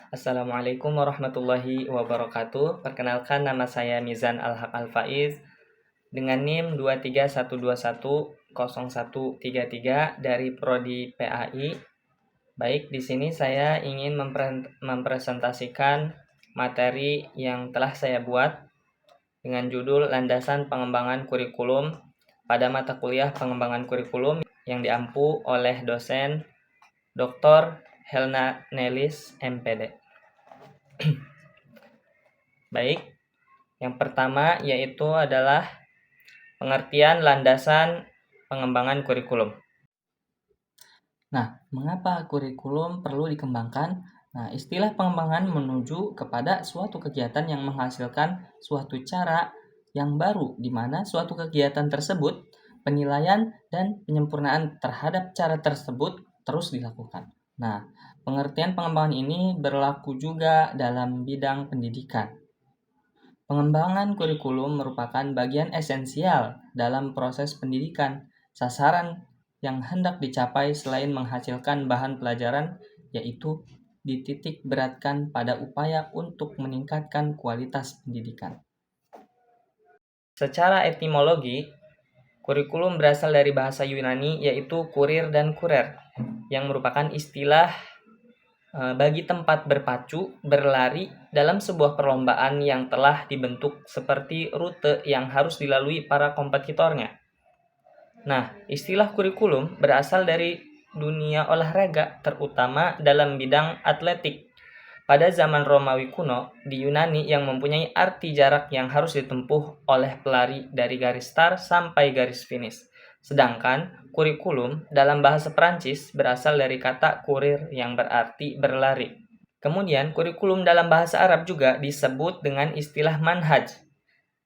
Assalamualaikum warahmatullahi wabarakatuh. Perkenalkan, nama saya Mizan Al-Haq Al-Faiz dengan NIM 231210133 dari Prodi PAI. Baik, di sini saya ingin mempresentasikan materi yang telah saya buat dengan judul Landasan Pengembangan Kurikulum pada mata kuliah Pengembangan Kurikulum yang diampu oleh dosen Dr. Helna Nelis, MPD. Baik, yang pertama yaitu adalah pengertian landasan pengembangan kurikulum. Nah, mengapa kurikulum perlu dikembangkan? Nah, istilah pengembangan menuju kepada suatu kegiatan yang menghasilkan suatu cara yang baru, di mana suatu kegiatan tersebut, penilaian dan penyempurnaan terhadap cara tersebut terus dilakukan. Nah, pengertian pengembangan ini berlaku juga dalam bidang pendidikan. Pengembangan kurikulum merupakan bagian esensial dalam proses pendidikan. Sasaran yang hendak dicapai selain menghasilkan bahan pelajaran, yaitu dititik beratkan pada upaya untuk meningkatkan kualitas pendidikan. Secara etimologi, kurikulum berasal dari bahasa Yunani yaitu kurir dan kurer, yang merupakan istilah bagi tempat berpacu, berlari dalam sebuah perlombaan yang telah dibentuk seperti rute yang harus dilalui para kompetitornya. Nah, istilah kurikulum berasal dari dunia olahraga, terutama dalam bidang atletik. Pada zaman Romawi kuno, di Yunani yang mempunyai arti jarak yang harus ditempuh oleh pelari dari garis start sampai garis finish. Sedangkan kurikulum dalam bahasa Perancis berasal dari kata kurir yang berarti berlari. Kemudian kurikulum dalam bahasa Arab juga disebut dengan istilah manhaj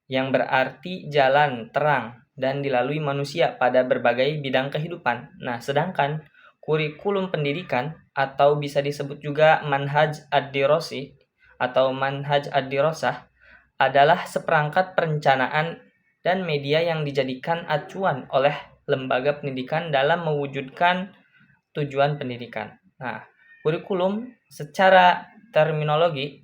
yang berarti jalan terang dan dilalui manusia pada berbagai bidang kehidupan. Nah, sedangkan kurikulum pendidikan atau bisa disebut juga manhaj ad-dirasi atau manhaj ad-dirasah adalah seperangkat perencanaan dan media yang dijadikan acuan oleh lembaga pendidikan dalam mewujudkan tujuan pendidikan. Nah, kurikulum secara terminologi,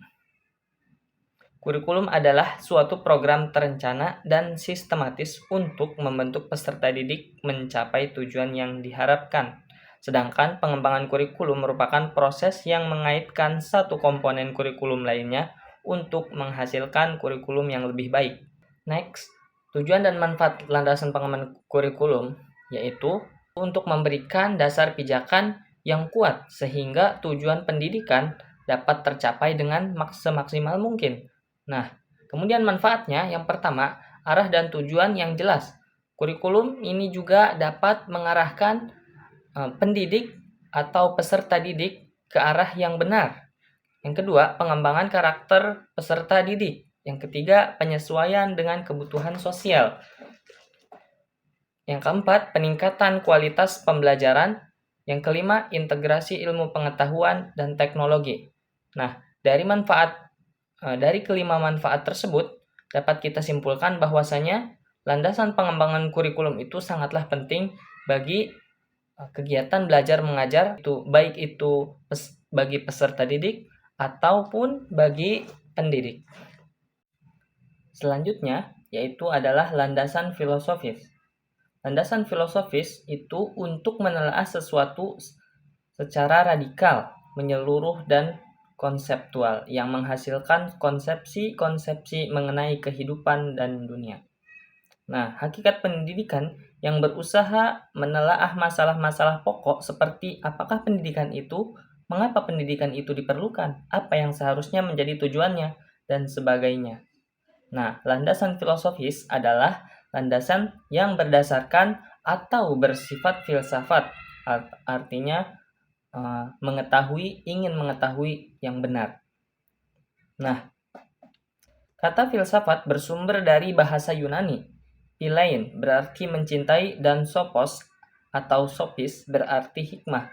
kurikulum adalah suatu program terencana dan sistematis untuk membentuk peserta didik mencapai tujuan yang diharapkan. Sedangkan pengembangan kurikulum merupakan proses yang mengaitkan satu komponen kurikulum lainnya untuk menghasilkan kurikulum yang lebih baik. Next, tujuan dan manfaat landasan pengembangan kurikulum yaitu untuk memberikan dasar pijakan yang kuat sehingga tujuan pendidikan dapat tercapai dengan semaksimal mungkin. Nah, kemudian manfaatnya yang pertama, arah dan tujuan yang jelas. Kurikulum ini juga dapat mengarahkan pendidik atau peserta didik ke arah yang benar. Yang kedua, pengembangan karakter peserta didik. Yang ketiga, penyesuaian dengan kebutuhan sosial. Yang keempat, peningkatan kualitas pembelajaran. Yang kelima, integrasi ilmu pengetahuan dan teknologi. Nah, dari kelima manfaat tersebut, dapat kita simpulkan bahwasanya landasan pengembangan kurikulum itu sangatlah penting bagi kegiatan belajar mengajar, baik itu bagi peserta didik ataupun bagi pendidik. Selanjutnya yaitu adalah landasan filosofis. Landasan filosofis itu untuk menelaah sesuatu secara radikal, menyeluruh dan konseptual yang menghasilkan konsepsi-konsepsi mengenai kehidupan dan dunia. Nah, hakikat pendidikan yang berusaha menelaah masalah-masalah pokok seperti apakah pendidikan itu, mengapa pendidikan itu diperlukan, apa yang seharusnya menjadi tujuannya, dan sebagainya. Nah, landasan filosofis adalah landasan yang berdasarkan atau bersifat filsafat, artinya ingin mengetahui yang benar. Nah, kata filsafat bersumber dari bahasa Yunani. Philein berarti mencintai dan sophos atau sophis berarti hikmah,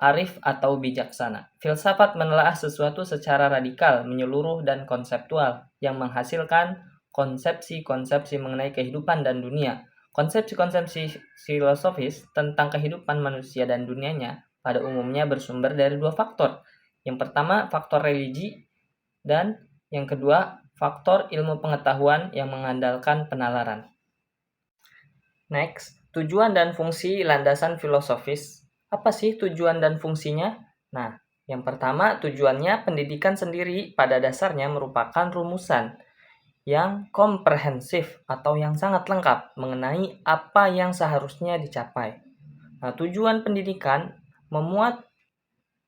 arif atau bijaksana. Filsafat menelaah sesuatu secara radikal, menyeluruh dan konseptual yang menghasilkan konsepsi-konsepsi mengenai kehidupan dan dunia. Konsepsi-konsepsi filosofis tentang kehidupan manusia dan dunianya pada umumnya bersumber dari dua faktor, Yang pertama, faktor religi, dan yang kedua, faktor ilmu pengetahuan yang mengandalkan penalaran. Next, tujuan dan fungsi landasan filosofis. Apa sih tujuan dan fungsinya? Nah, yang pertama, tujuannya pendidikan sendiri pada dasarnya merupakan rumusan yang komprehensif atau yang sangat lengkap mengenai apa yang seharusnya dicapai. Nah, tujuan pendidikan memuat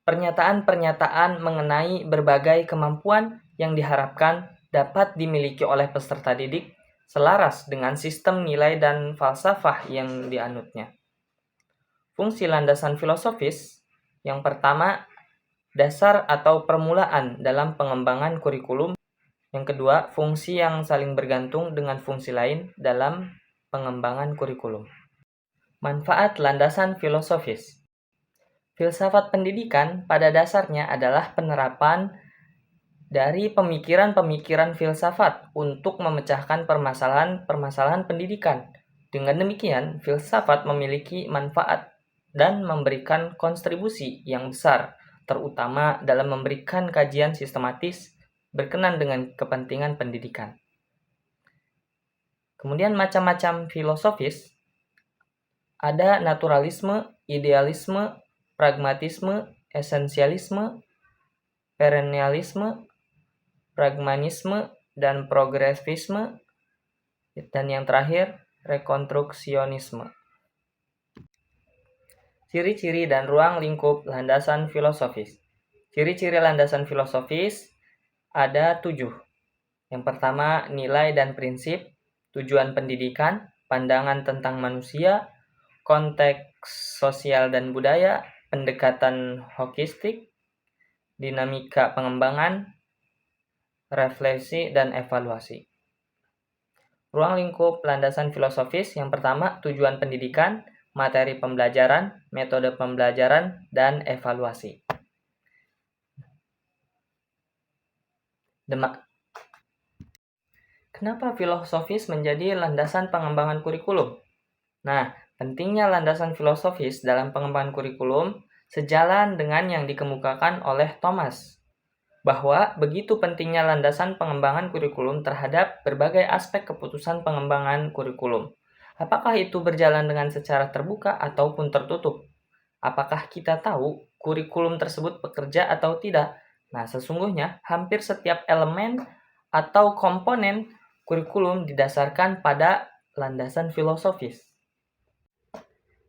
pernyataan-pernyataan mengenai berbagai kemampuan yang diharapkan dapat dimiliki oleh peserta didik selaras dengan sistem nilai dan falsafah yang dianutnya. Fungsi landasan filosofis yang pertama, dasar atau permulaan dalam pengembangan kurikulum. Yang kedua, fungsi yang saling bergantung dengan fungsi lain dalam pengembangan kurikulum. Manfaat landasan filosofis. Filsafat pendidikan pada dasarnya adalah penerapan dari pemikiran-pemikiran filsafat untuk memecahkan permasalahan-permasalahan pendidikan. Dengan demikian, filsafat memiliki manfaat dan memberikan kontribusi yang besar, terutama dalam memberikan kajian sistematis berkenan dengan kepentingan pendidikan. Kemudian macam-macam filosofis, ada naturalisme, idealisme, pragmatisme, esensialisme, perennialisme, pragmanisme, dan progresivisme, dan yang terakhir, rekonstruksionisme. Ciri-ciri dan ruang lingkup landasan filosofis. Ciri-ciri landasan filosofis ada 7. Yang pertama, nilai dan prinsip, tujuan pendidikan, pandangan tentang manusia, konteks sosial dan budaya, pendekatan holistik, dinamika pengembangan, refleksi, dan evaluasi. Ruang lingkup landasan filosofis yang pertama, tujuan pendidikan, materi pembelajaran, metode pembelajaran, dan evaluasi. Kenapa filosofis menjadi landasan pengembangan kurikulum? Nah, pentingnya landasan filosofis dalam pengembangan kurikulum sejalan dengan yang dikemukakan oleh Thomas, bahwa begitu pentingnya landasan pengembangan kurikulum terhadap berbagai aspek keputusan pengembangan kurikulum. Apakah itu berjalan dengan secara terbuka ataupun tertutup? Apakah kita tahu kurikulum tersebut bekerja atau tidak? Nah, sesungguhnya hampir setiap elemen atau komponen kurikulum didasarkan pada landasan filosofis.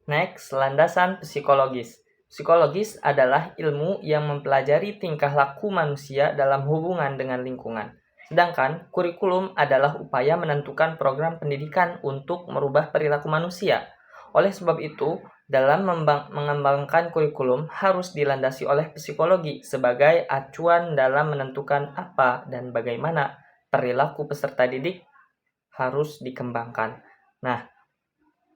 Next, landasan psikologis. Psikologis adalah ilmu yang mempelajari tingkah laku manusia dalam hubungan dengan lingkungan. Sedangkan kurikulum adalah upaya menentukan program pendidikan untuk merubah perilaku manusia. Oleh sebab itu, dalam mengembangkan kurikulum harus dilandasi oleh psikologi sebagai acuan dalam menentukan apa dan bagaimana perilaku peserta didik harus dikembangkan. Nah,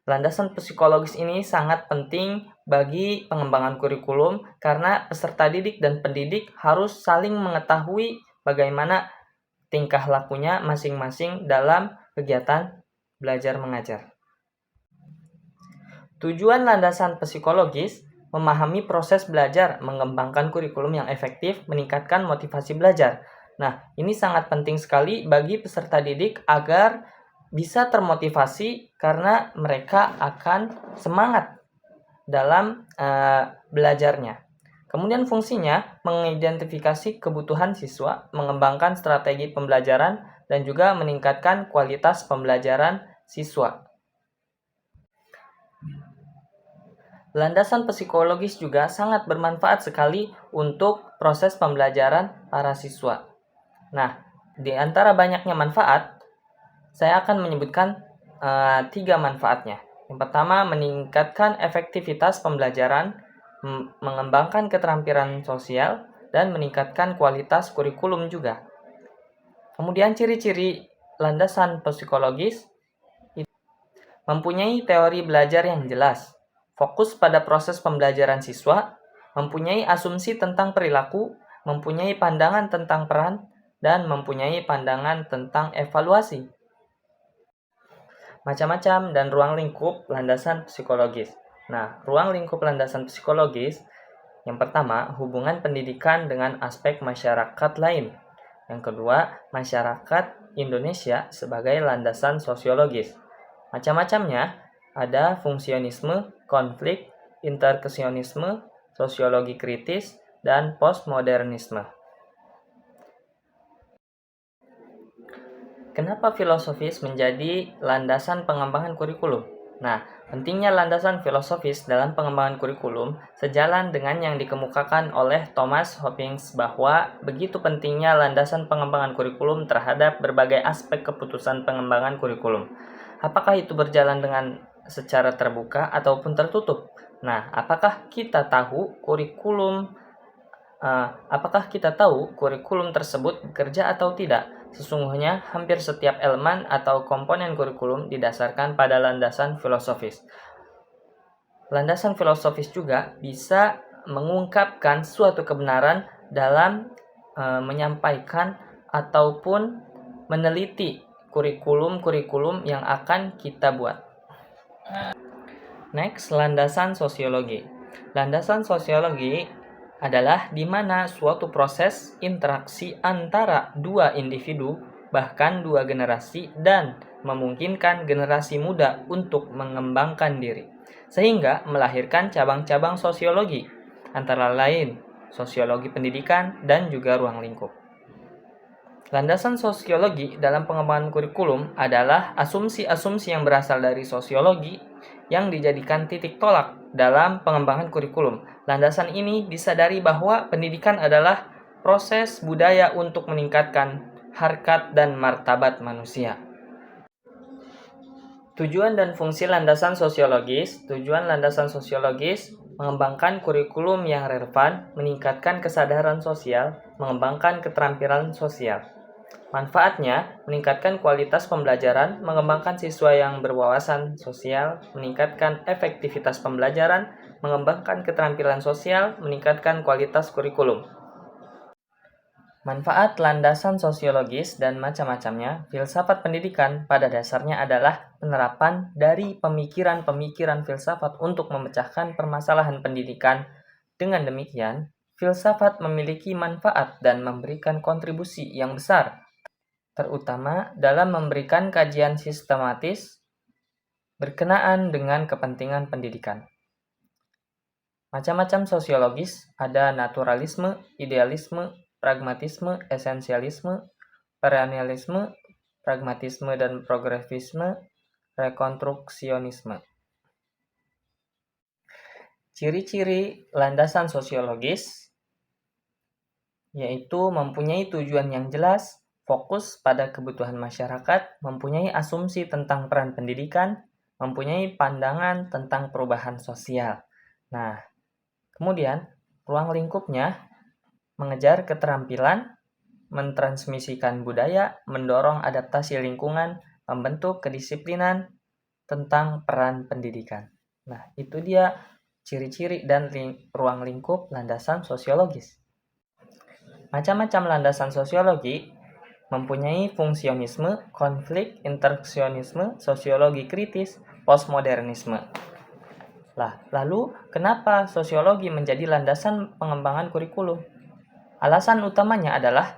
landasan psikologis ini sangat penting bagi pengembangan kurikulum karena peserta didik dan pendidik harus saling mengetahui bagaimana tingkah lakunya masing-masing dalam kegiatan belajar mengajar. Tujuan landasan psikologis memahami proses belajar, mengembangkan kurikulum yang efektif, meningkatkan motivasi belajar. Nah, ini sangat penting sekali bagi peserta didik agar bisa termotivasi karena mereka akan semangat dalam belajarnya. Kemudian fungsinya mengidentifikasi kebutuhan siswa, mengembangkan strategi pembelajaran, dan juga meningkatkan kualitas pembelajaran siswa. Landasan psikologis juga sangat bermanfaat sekali untuk proses pembelajaran para siswa. Nah, di antara banyaknya manfaat, saya akan menyebutkan 3 manfaatnya. Yang pertama, meningkatkan efektivitas pembelajaran, mengembangkan keterampilan sosial, dan meningkatkan kualitas kurikulum juga. Kemudian ciri-ciri landasan psikologis mempunyai teori belajar yang jelas, fokus pada proses pembelajaran siswa, mempunyai asumsi tentang perilaku, mempunyai pandangan tentang peran, dan mempunyai pandangan tentang evaluasi. Macam-macam dan ruang lingkup landasan psikologis. Nah, ruang lingkup landasan psikologis Yang pertama, hubungan pendidikan dengan aspek masyarakat lain. Yang kedua, masyarakat Indonesia sebagai landasan sosiologis. Macam-macamnya, ada fungsionisme, konflik, interksionisme, sosiologi kritis, dan postmodernisme. Kenapa filosofis menjadi landasan pengembangan kurikulum? Nah, pentingnya landasan filosofis dalam pengembangan kurikulum sejalan dengan yang dikemukakan oleh Thomas Hopkins bahwa begitu pentingnya landasan pengembangan kurikulum terhadap berbagai aspek keputusan pengembangan kurikulum. Apakah itu berjalan dengan secara terbuka ataupun tertutup? Nah, apakah kita tahu kurikulum tersebut bekerja atau tidak? Sesungguhnya, hampir setiap elemen atau komponen kurikulum didasarkan pada landasan filosofis. Landasan filosofis juga bisa mengungkapkan suatu kebenaran dalam menyampaikan ataupun meneliti kurikulum yang akan kita buat. Next, landasan sosiologi. Landasan sosiologi adalah di mana suatu proses interaksi antara dua individu, bahkan dua generasi, dan memungkinkan generasi muda untuk mengembangkan diri, sehingga melahirkan cabang-cabang sosiologi, antara lain sosiologi pendidikan dan juga ruang lingkup. Landasan sosiologi dalam pengembangan kurikulum adalah asumsi-asumsi yang berasal dari sosiologi yang dijadikan titik tolak dalam pengembangan kurikulum. Landasan ini disadari bahwa pendidikan adalah proses budaya untuk meningkatkan harkat dan martabat manusia. Tujuan dan fungsi landasan sosiologis. Tujuan landasan sosiologis mengembangkan kurikulum yang relevan, meningkatkan kesadaran sosial, mengembangkan keterampilan sosial. Manfaatnya, meningkatkan kualitas pembelajaran, mengembangkan siswa yang berwawasan sosial, meningkatkan efektivitas pembelajaran, mengembangkan keterampilan sosial, meningkatkan kualitas kurikulum. Manfaat landasan sosiologis dan macam-macamnya, filsafat pendidikan pada dasarnya adalah penerapan dari pemikiran-pemikiran filsafat untuk memecahkan permasalahan pendidikan. Dengan demikian, filsafat memiliki manfaat dan memberikan kontribusi yang besar, terutama dalam memberikan kajian sistematis berkenaan dengan kepentingan pendidikan. Macam-macam sosiologis, ada naturalisme, idealisme, pragmatisme, esensialisme, perennialisme, pragmatisme dan progresisme, rekonstruksionisme. Ciri-ciri landasan sosiologis yaitu mempunyai tujuan yang jelas, fokus pada kebutuhan masyarakat, mempunyai asumsi tentang peran pendidikan, mempunyai pandangan tentang perubahan sosial. Nah, kemudian ruang lingkupnya mengejar keterampilan, mentransmisikan budaya, mendorong adaptasi lingkungan, membentuk kedisiplinan tentang peran pendidikan. Nah, itu dia ciri-ciri dan ruang lingkup landasan sosiologis. Macam-macam landasan sosiologi mempunyai fungsionisme, konflik, interksionisme, sosiologi kritis, postmodernisme. Lalu kenapa sosiologi menjadi landasan pengembangan kurikulum? Alasan utamanya adalah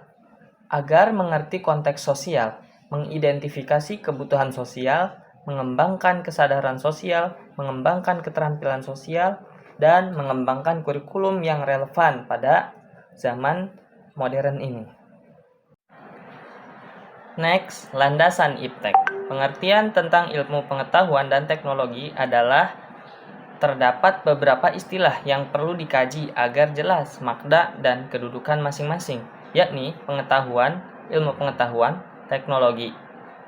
agar mengerti konteks sosial, mengidentifikasi kebutuhan sosial, mengembangkan kesadaran sosial, mengembangkan keterampilan sosial, dan mengembangkan kurikulum yang relevan pada zaman modern ini. Next, landasan iptek. Pengertian tentang ilmu pengetahuan dan teknologi adalah terdapat beberapa istilah yang perlu dikaji agar jelas makna dan kedudukan masing-masing, yakni pengetahuan, ilmu pengetahuan, teknologi.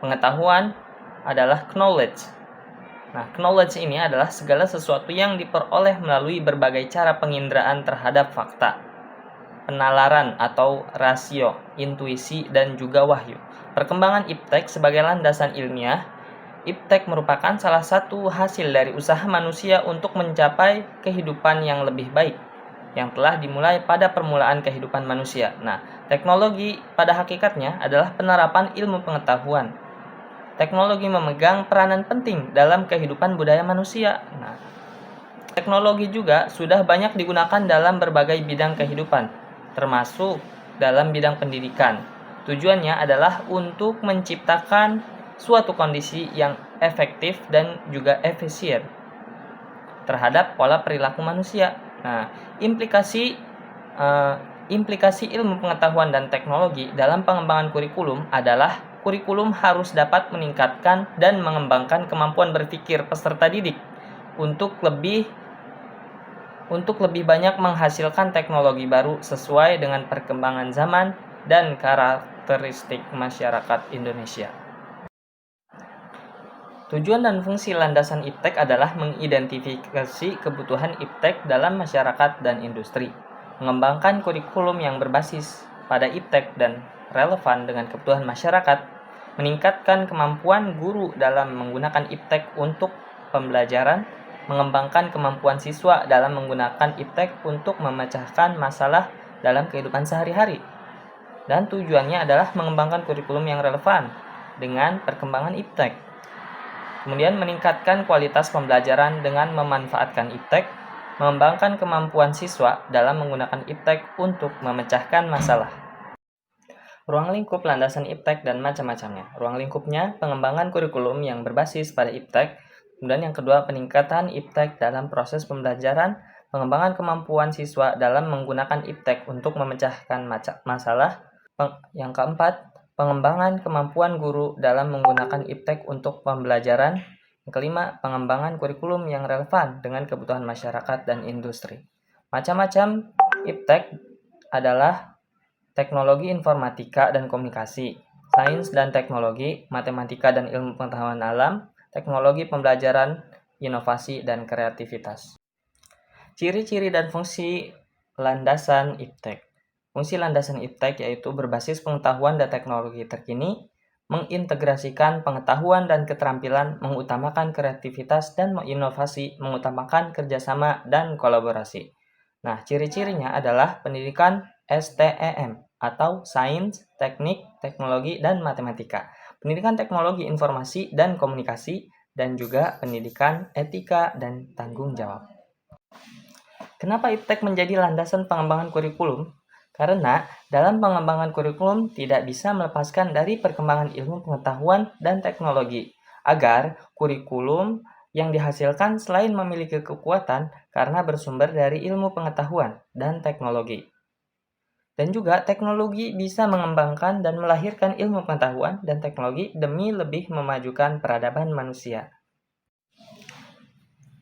Pengetahuan adalah knowledge. Nah, knowledge ini adalah segala sesuatu yang diperoleh melalui berbagai cara penginderaan terhadap fakta, penalaran atau rasio, intuisi, dan juga wahyu. Perkembangan iptek sebagai landasan ilmiah. Iptek merupakan salah satu hasil dari usaha manusia untuk mencapai kehidupan yang lebih baik, yang telah dimulai pada permulaan kehidupan manusia. Nah, teknologi pada hakikatnya adalah penerapan ilmu pengetahuan. Teknologi memegang peranan penting dalam kehidupan budaya manusia. Nah, Teknologi juga sudah banyak digunakan dalam berbagai bidang kehidupan, termasuk dalam bidang pendidikan. Tujuannya adalah untuk menciptakan suatu kondisi yang efektif dan juga efisien terhadap pola perilaku manusia. Nah, implikasi ilmu pengetahuan dan teknologi dalam pengembangan kurikulum adalah kurikulum harus dapat meningkatkan dan mengembangkan kemampuan berpikir peserta didik untuk lebih banyak menghasilkan teknologi baru sesuai dengan perkembangan zaman dan karakteristik masyarakat Indonesia. Tujuan dan fungsi landasan IPTEK adalah mengidentifikasi kebutuhan IPTEK dalam masyarakat dan industri, mengembangkan kurikulum yang berbasis pada IPTEK dan relevan dengan kebutuhan masyarakat, meningkatkan kemampuan guru dalam menggunakan IPTEK untuk pembelajaran, mengembangkan kemampuan siswa dalam menggunakan IPTEK untuk memecahkan masalah dalam kehidupan sehari-hari. Dan tujuannya adalah mengembangkan kurikulum yang relevan dengan perkembangan IPTEK. Kemudian meningkatkan kualitas pembelajaran dengan memanfaatkan IPTEK, mengembangkan kemampuan siswa dalam menggunakan IPTEK untuk memecahkan masalah. Ruang lingkup landasan IPTEK dan macam-macamnya. Ruang lingkupnya pengembangan kurikulum yang berbasis pada IPTEK. Kemudian yang kedua, peningkatan IPTEK dalam proses pembelajaran, pengembangan kemampuan siswa dalam menggunakan IPTEK untuk memecahkan masalah. Yang keempat, pengembangan kemampuan guru dalam menggunakan IPTEK untuk pembelajaran. Yang kelima, pengembangan kurikulum yang relevan dengan kebutuhan masyarakat dan industri. Macam-macam IPTEK adalah teknologi informatika dan komunikasi, sains dan teknologi, matematika dan ilmu pengetahuan alam, teknologi pembelajaran, inovasi, dan kreativitas. Ciri-ciri dan fungsi landasan IPTEK. Fungsi landasan IPTEK yaitu berbasis pengetahuan dan teknologi terkini, mengintegrasikan pengetahuan dan keterampilan, mengutamakan kreativitas dan inovasi, mengutamakan kerjasama dan kolaborasi. Nah, ciri-cirinya adalah pendidikan STEM atau Sains, Teknik, Teknologi, dan Matematika. Pendidikan Teknologi Informasi dan Komunikasi, dan juga pendidikan etika dan tanggung jawab. Kenapa IPTEK menjadi landasan pengembangan kurikulum? Karena dalam pengembangan kurikulum tidak bisa melepaskan dari perkembangan ilmu pengetahuan dan teknologi, agar kurikulum yang dihasilkan selain memiliki kekuatan karena bersumber dari ilmu pengetahuan dan teknologi. Dan juga teknologi bisa mengembangkan dan melahirkan ilmu pengetahuan dan teknologi demi lebih memajukan peradaban manusia.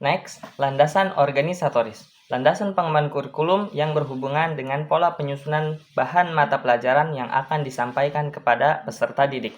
Next, landasan organisatoris. Landasan pengembangan kurikulum yang berhubungan dengan pola penyusunan bahan mata pelajaran yang akan disampaikan kepada peserta didik.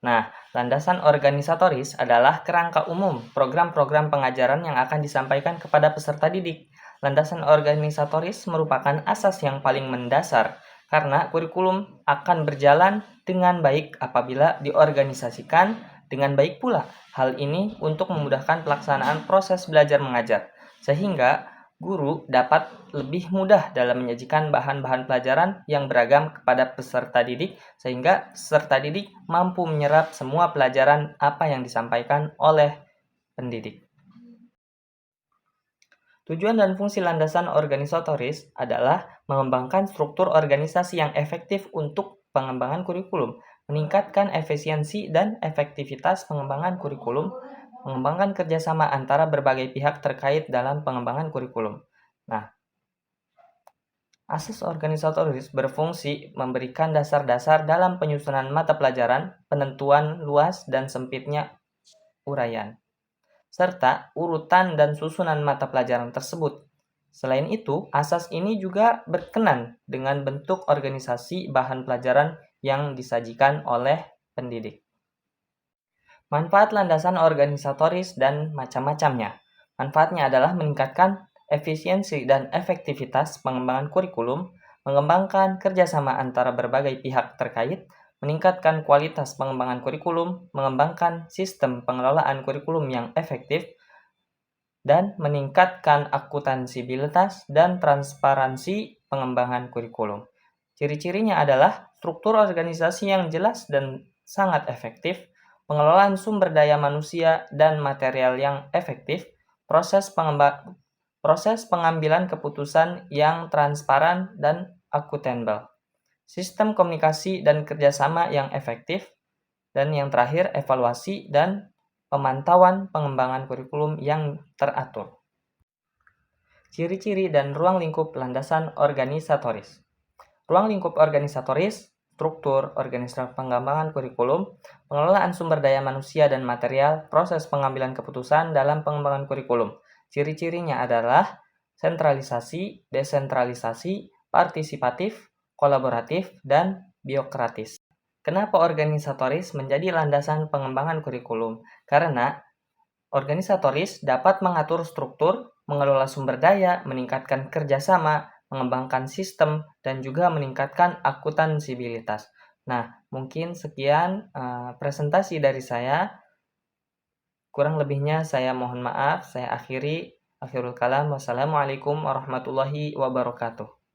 Nah, landasan organisatoris adalah kerangka umum program-program pengajaran yang akan disampaikan kepada peserta didik. Landasan organisatoris merupakan asas yang paling mendasar karena kurikulum akan berjalan dengan baik apabila diorganisasikan dengan baik pula. Hal ini untuk memudahkan pelaksanaan proses belajar mengajar, sehingga guru dapat lebih mudah dalam menyajikan bahan-bahan pelajaran yang beragam kepada peserta didik, sehingga peserta didik mampu menyerap semua pelajaran apa yang disampaikan oleh pendidik. Tujuan dan fungsi landasan organisatoris adalah mengembangkan struktur organisasi yang efektif untuk pengembangan kurikulum, meningkatkan efisiensi dan efektivitas pengembangan kurikulum, mengembangkan kerjasama antara berbagai pihak terkait dalam pengembangan kurikulum. Nah, asas organisatoris berfungsi memberikan dasar-dasar dalam penyusunan mata pelajaran, penentuan luas dan sempitnya uraian, serta urutan dan susunan mata pelajaran tersebut. Selain itu, asas ini juga berkenan dengan bentuk organisasi bahan pelajaran yang disajikan oleh pendidik. Manfaat landasan organisatoris dan macam-macamnya. Manfaatnya adalah meningkatkan efisiensi dan efektivitas pengembangan kurikulum, mengembangkan kerjasama antara berbagai pihak terkait, meningkatkan kualitas pengembangan kurikulum, mengembangkan sistem pengelolaan kurikulum yang efektif, dan meningkatkan akuntansibilitas dan transparansi pengembangan kurikulum. Ciri-cirinya adalah struktur organisasi yang jelas dan sangat efektif, pengelolaan sumber daya manusia dan material yang efektif, proses Proses pengambilan keputusan yang transparan dan akuntabel. Sistem komunikasi dan kerjasama yang efektif. Dan yang terakhir, evaluasi dan pemantauan pengembangan kurikulum yang teratur. Ciri-ciri dan ruang lingkup landasan organisatoris. Ruang lingkup organisatoris, struktur, organisasi pengembangan kurikulum, pengelolaan sumber daya manusia dan material, proses pengambilan keputusan dalam pengembangan kurikulum. Ciri-cirinya adalah sentralisasi, desentralisasi, partisipatif, kolaboratif, dan biokratis. Kenapa organisatoris menjadi landasan pengembangan kurikulum? Karena organisatoris dapat mengatur struktur, mengelola sumber daya, meningkatkan kerjasama, mengembangkan sistem, dan juga meningkatkan akuntansibilitas. Nah, mungkin sekian presentasi dari saya. Kurang lebihnya saya mohon maaf. Saya akhiri. Akhirul kalam. Wassalamualaikum warahmatullahi wabarakatuh.